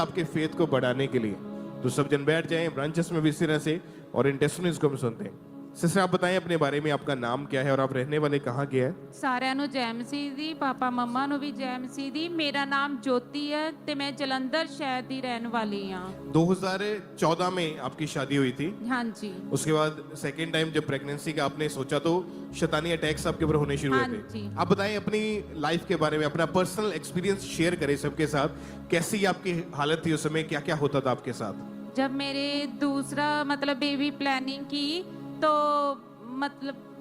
आपके फेथ को बढ़ाने के लिए। तो सब जन बैठ जाएं ब्रांचेस में भी इस तरह से और इन टेस्टिमनीज को हम सुनते हैं। सिस्टर आप बताएं अपने बारे में, आपका नाम क्या है और आप रहने वाले कहाँ के हैं? ਸਾਰਿਆਂ ਨੂੰ ਜੈ ਮਸੀਹ ਦੀ, ਪਾਪਾ ਮੰਮਾ ਨੂੰ ਵੀ ਜੈ ਮਸੀਹ ਦੀ। ਮੇਰਾ ਨਾਮ ਜੋਤੀ ਹੈ ਤੇ ਮੈਂ ਜਲੰਧਰ ਸ਼ਹਿਰ ਦੀ ਰਹਿਣ ਵਾਲੀ ਹਾਂ। 2014 में आपकी शादी हुई थी। ਹਾਂਜੀ उसके बाद सेकेंड टाइम जब प्रेगनेंसी का आपने सोचा तो शैतानी अटैक्स आपके ऊपर होने शुरू हुए हाँ थे। जी। आप बताएं अपनी लाइफ के बारे में, अपना पर्सनल एक्सपीरियंस शेयर करें सबके साथ। कैसी आपकी हालत थी उस समय, क्या क्या होता था आपके साथ? जब मेरे दूसरा बेबी प्लानिंग की तो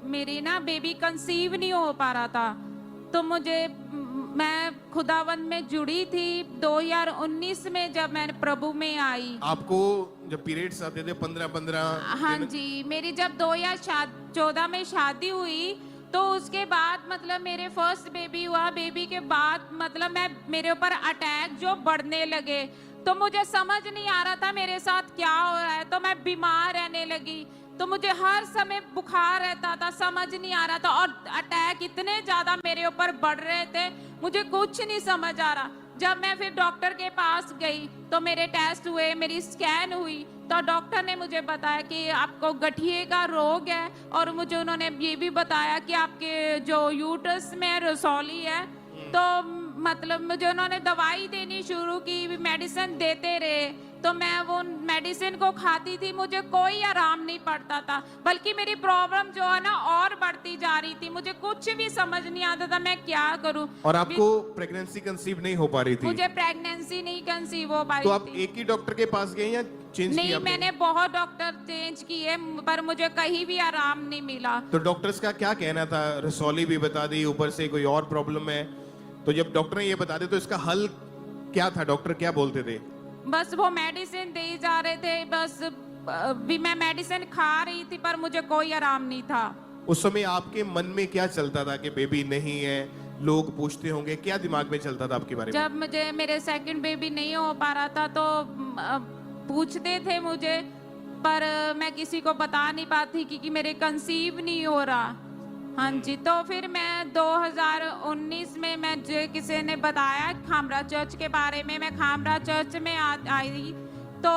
मेरी ना बेबी कंसीव नहीं हो पा रहा था। तो मैं खुदावंद में जुड़ी थी 2019 में जब मैं प्रभु में आई। आपको जब पीरियड्स आते थे 15 हाँ जी, मेरी जब 2014 में शादी हुई तो उसके बाद मेरे फर्स्ट बेबी हुआ। बेबी के बाद मेरे ऊपर अटैक जो बढ़ने लगे तो मुझे समझ नहीं आ रहा था मेरे साथ क्या हो रहा है। तो मैं बीमार रहने लगी, तो मुझे हर समय बुखार रहता था, समझ नहीं आ रहा था और अटैक इतने ज्यादा मेरे ऊपर बढ़ रहे थे, मुझे कुछ नहीं समझ आ रहा। जब मैं फिर डॉक्टर के पास गई तो मेरे टेस्ट हुए, मेरी स्कैन हुई तो डॉक्टर ने मुझे बताया कि आपको गठिए का रोग है और मुझे उन्होंने ये भी बताया कि आपके जो यूट्रस में रसौली है। तो मुझे उन्होंने दवाई देनी शुरू की, मेडिसिन देते रहे। तो मैं वो मेडिसिन को खाती थी, मुझे कोई आराम नहीं पड़ता था, बल्कि मेरी प्रॉब्लम जो है ना और बढ़ती जा रही थी। मुझे कुछ भी समझ नहीं आता था मैं क्या करूं। और आपको प्रेगनेंसी कंसीव नहीं हो पा रही थी? मुझे प्रेगनेंसी नहीं कंसीव हो पा तो रही आप थी। एक ही डॉक्टर के पास गए या चेंज नहीं, किया? मैंने बहुत डॉक्टर चेंज किए पर मुझे कहीं भी आराम नहीं मिला। तो डॉक्टर्स का क्या कहना था? रसौली भी बता दी, ऊपर से कोई और प्रॉब्लम है। तो जब डॉक्टर ने ये बता दे तो इसका हल क्या था? डॉक्टर क्या बोलते थे? बस वो मेडिसिन दे जा रहे थे, बस भी मैं मेडिसिन खा रही थी पर मुझे कोई आराम नहीं था। उस समय आपके मन में क्या चलता था कि बेबी नहीं है, लोग पूछते होंगे, क्या दिमाग में चलता था आपके बारे में? जब मुझे मेरे सेकंड बेबी नहीं हो पा रहा था तो पूछते थे मुझे, पर मैं किसी को बता नहीं पाती कि मेरे कंसीव नहीं हो रहा। हाँ जी। तो फिर मैं 2019 में किसी ने बताया खामरा चर्च के बारे में। मैं खामरा चर्च में आई तो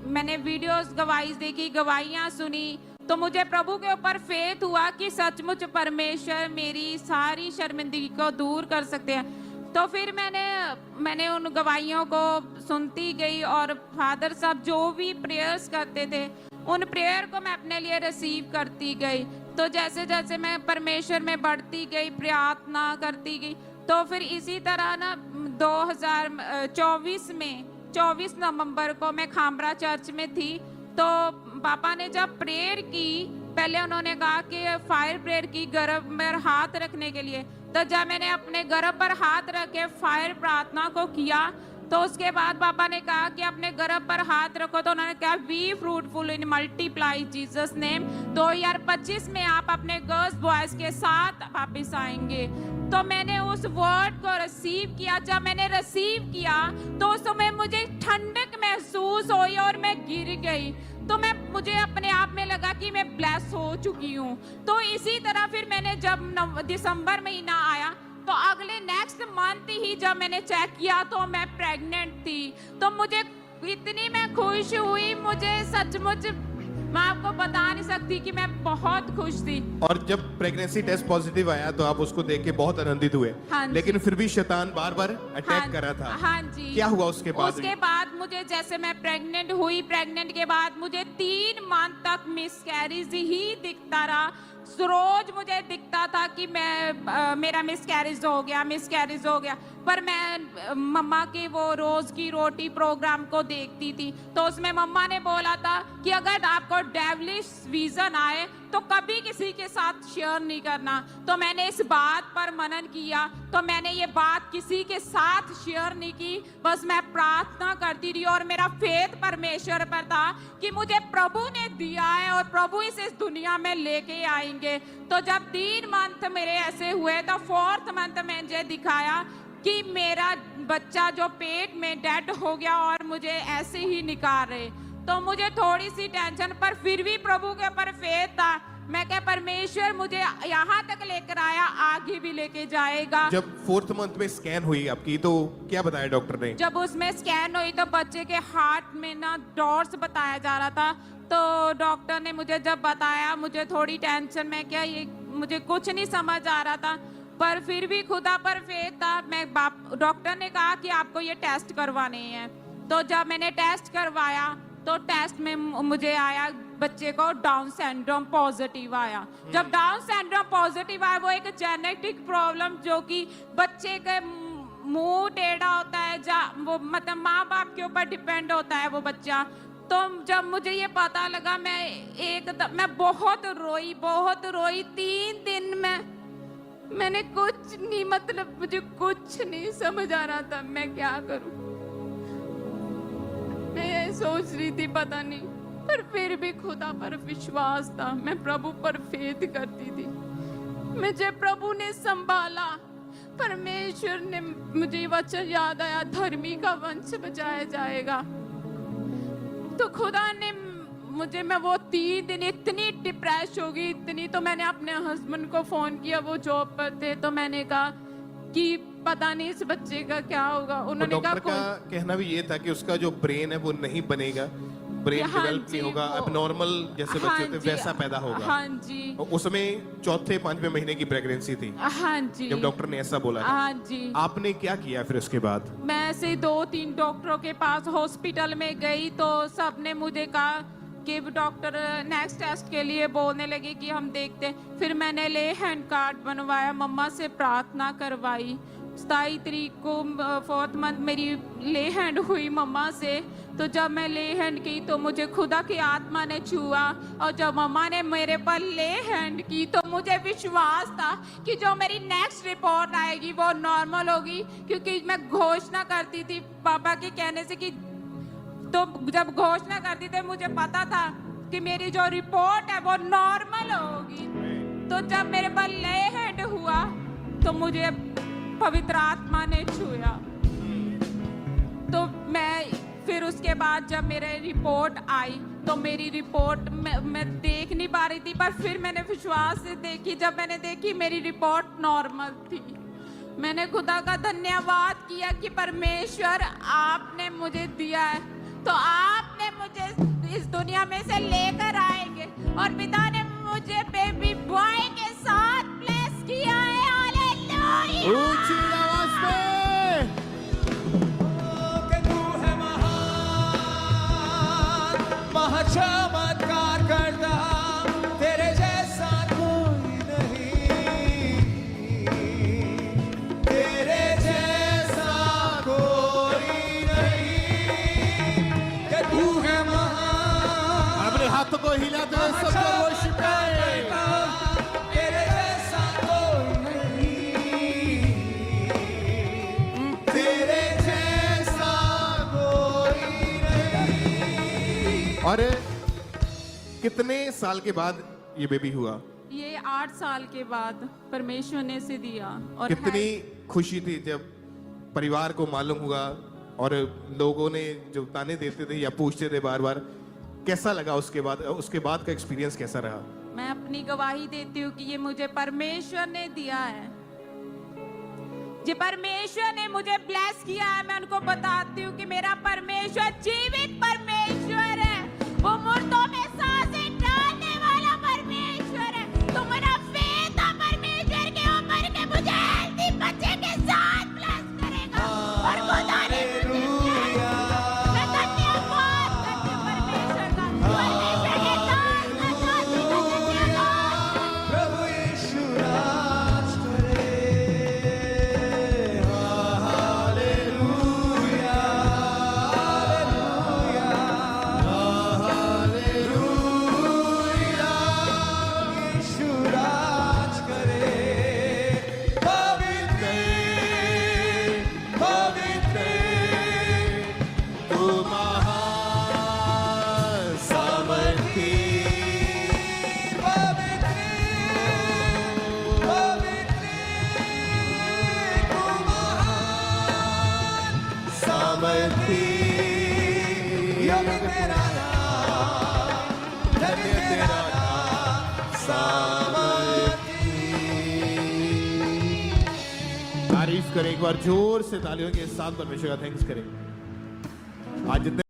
मैंने वीडियोस गवाहीज देखी, गवाहियाँ सुनी, तो मुझे प्रभु के ऊपर फेथ हुआ कि सचमुच परमेश्वर मेरी सारी शर्मिंदगी को दूर कर सकते हैं। तो फिर मैंने उन गवाहियों को सुनती गई और फादर साहब जो भी प्रेयर्स करते थे उन प्रेयर को मैं अपने लिए रिसीव करती गई। तो जैसे जैसे मैं परमेश्वर में बढ़ती गई, प्रार्थना करती गई, तो फिर इसी तरह ना 2024 में 24 नवंबर को मैं खामरा चर्च में थी। तो पापा ने जब प्रेयर की, पहले उन्होंने कहा कि फायर प्रेयर की गर्भ में हाथ रखने के लिए। तो जब मैंने अपने गर्भ पर हाथ रखे फायर प्रार्थना को किया तो उसके बाद पापा ने कहा कि अपने गर्भ पर हाथ रखो। तो उन्होंने कहा be fruitful in multiply Jesus name. 2025 में आप अपने गर्ल्स बॉयज के साथ वापिस आएंगे। तो मैंने उस वर्ड को रिसीव किया। जब मैंने रिसीव किया तो उस समय मुझे ठंडक महसूस हुई और मैं गिर गई। तो मुझे अपने आप में लगा कि मैं ब्लेस हो चुकी हूँ। तो इसी तरह फिर मैंने जब दिसंबर महीना आया तो अगले नेक्स्ट मंथ ही जब मैंने चेक किया तो मैं प्रेग्नेंट थी। तो मुझे इतनी मैं खुश हुई, मुझे सचमुच मैं आपको बता नहीं सकती कि मैं बहुत खुश थी। और जब प्रेगनेंसी टेस्ट पॉजिटिव आया तो आप उसको देख के बहुत आनंदित हुए। हाँ, लेकिन फिर भी शैतान बार बार अटैक कर रहा था। हाँ जी। क्या हुआ उसके बाद? उसके बाद मुझे जैसे मैं प्रेग्नेंट हुई, प्रेग्नेंट के बाद मुझे 3 मंथ तक मिसकैरेज ही दिखता रहा। रोज मुझे दिखता था कि मेरा मिसकैरेज हो गया। पर मैं मम्मा के वो रोज की रोटी प्रोग्राम को देखती थी तो उसमें मम्मा ने बोला था कि अगर आपको डेविलिश विजन आए तो कभी किसी के साथ शेयर नहीं करना। तो मैंने इस बात पर मनन किया, तो मैंने ये बात किसी के साथ शेयर नहीं की, बस मैं प्रार्थना करती रही और मेरा फेथ परमेश्वर पर था कि मुझे प्रभु ने दिया है और प्रभु इसे इस दुनिया में लेके आएंगे। तो जब 3 मंथ मेरे ऐसे हुए तो 4th मंथ में मुझे दिखाया कि मेरा बच्चा जो पेट में डेड हो गया और मुझे ऐसे ही निकाल रहे। तो मुझे थोड़ी सी टेंशन, पर फिर भी प्रभु के ऊपर फेथ था मैं क्या परमेश्वर मुझे यहाँ तक लेकर आया, आगे भी लेके जाएगा। जब 4th मंथ में स्कैन हुई आपकी तो क्या बताया डॉक्टर ने? जब उसमें स्कैन हुई तो बच्चे के हार्ट में ना डॉट्स बताया जा रहा था। तो डॉक्टर ने मुझे जब बताया, मुझे थोड़ी टेंशन में, क्या ये मुझे कुछ नहीं समझ आ रहा था, पर फिर भी खुदा पर फेथ था। डॉक्टर ने कहा कि आपको ये टेस्ट करवाने हैं। तो जब मैंने टेस्ट करवाया तो टेस्ट में मुझे आया बच्चे को डाउन सिंड्रोम पॉजिटिव आया। जब डाउन सिंड्रोम पॉजिटिव आया, वो एक जेनेटिक प्रॉब्लम जो कि बच्चे के मुंह टेढ़ा होता है, वो मतलब माँ बाप के ऊपर डिपेंड होता है वो बच्चा। तो जब मुझे ये पता लगा, मैं बहुत रोई 3 दिन में। मैंने कुछ नहीं, मतलब मुझे कुछ नहीं समझ आ रहा था मैं क्या करूं। मैं ये सोच रही थी पता नहीं, पर फिर भी खुदा पर विश्वास था। मैं प्रभु पर फेथ करती थी। मुझे प्रभु ने संभाला। परमेश्वर ने, मुझे वचन याद आया, धर्मी का वंश बचाया जाएगा। तो खुदा ने मुझे, मैं वो 3 दिन इतनी डिप्रेस हो गई, इतनी। तो मैंने अपने हस्बैंड को फोन किया, वो जॉब पर थे। तो मैंने कहा कि पता नहीं इस बच्चे का क्या होगा। उन्होंने कहा, डॉक्टर का कहना भी ये था कि उसका जो ब्रेन है वो नहीं बनेगा, ब्रेन डेवलप नहीं होगा, अब नॉर्मल जैसे बच्चे होते वैसा पैदा होगा। हाँ जी। उसमें 4th-5वें महीने की प्रेगनेंसी थी हाँ जी। जब डॉक्टर ने ऐसा बोला। हाँ जी। आपने क्या किया फिर उसके बाद? मैं ऐसे 2-3 डॉक्टरों के पास हॉस्पिटल में गई तो सबने मुझे कहा कि डॉक्टर नेक्स्ट टेस्ट के लिए बोलने लगे कि हम देखते। फिर मैंने ले हैंड कार्ड बनवाया, मम्मा से प्रार्थना करवाई। 27 तारीख को 4th मंथ मेरी ले हैंड हुई मम्मा से। तो जब मैं ले हैंड की तो मुझे खुदा की आत्मा ने छुआ, और जब मम्मा ने मेरे पर ले हैंड की तो मुझे विश्वास था कि जो मेरी नेक्स्ट रिपोर्ट आएगी वो नॉर्मल होगी। क्योंकि मैं घोषणा करती थी पापा के कहने से कि, तो जब घोषणा करती थी मुझे पता था कि मेरी जो रिपोर्ट है वो नॉर्मल होगी। तो जब मेरे पर ले हैंड हुआ तो मुझे पवित्र आत्मा ने छुआ। तो मैं फिर उसके बाद जब मेरे रिपोर्ट आई तो मेरी रिपोर्ट मैं देख नहीं पा रही थी, पर फिर मैंने विश्वास से देखी। जब मैंने देखी मेरी रिपोर्ट नॉर्मल थी। मैंने खुदा का धन्यवाद किया कि परमेश्वर आपने मुझे दिया है, तो आपने मुझे इस दुनिया में से लेकर आएंगे। और पिता ने मुझे बेबी बॉय के साथ ब्लेस किया है। हालेलुया। ऊंची आवाज में कि तू है महान, महाचमत्कार करता, तेरे जैसा कोई नहीं, तेरे जैसा कोई नहीं, कि तू है महान। अपने हाथों को हिलाते हुए सबको वर्शिप करें। तेरे जैसा कोई नहीं, तेरे जैसा कोई नहीं। और कितने साल के बाद ये बेबी हुआ? ये 8 साल के बाद परमेश्वर ने से दिया। और कितनी खुशी थी जब परिवार को मालूम हुआ और लोगों ने जो ताने देते थे या पूछते थे बार बार, कैसा लगा उसके बाद का एक्सपीरियंस कैसा रहा? मैं अपनी गवाही देती हूँ कि ये मुझे परमेश्वर ने दिया है। जो परमेश्वर ने मुझे ब्लेस किया है, मैं उनको बताती हूँ कि मेरा परमेश्वर जीवित परमेश्वर है। वो मुर्दों में सांसें डालने वाला परमेश्वर है। तो मेरा फेथ है परमेश्वर के ऊपर कि मुझे हेल्दी बच्चे के साथ ब्लेस करेगा। और खुदा ने मुझे bless किया। मैं धन्यवाद करती हूँ परमेश्वर का। परमेश्वर के दान का दासी का धन्यवाद। प्रभु यीशु राज करे। हालेलुया, हालेलुया, यीशु राज करे। पवित्र, पवित्र, तू महान सामर्थी। पवित्र, पवित्र, तू महान सामर्थी। यज्ञ तेरा नाम, यज्ञ तेरा नाम, तारीफ करें एक बार जोर से, तालियों के साथ परमेश्वर का थैंक्स करें। आज जितने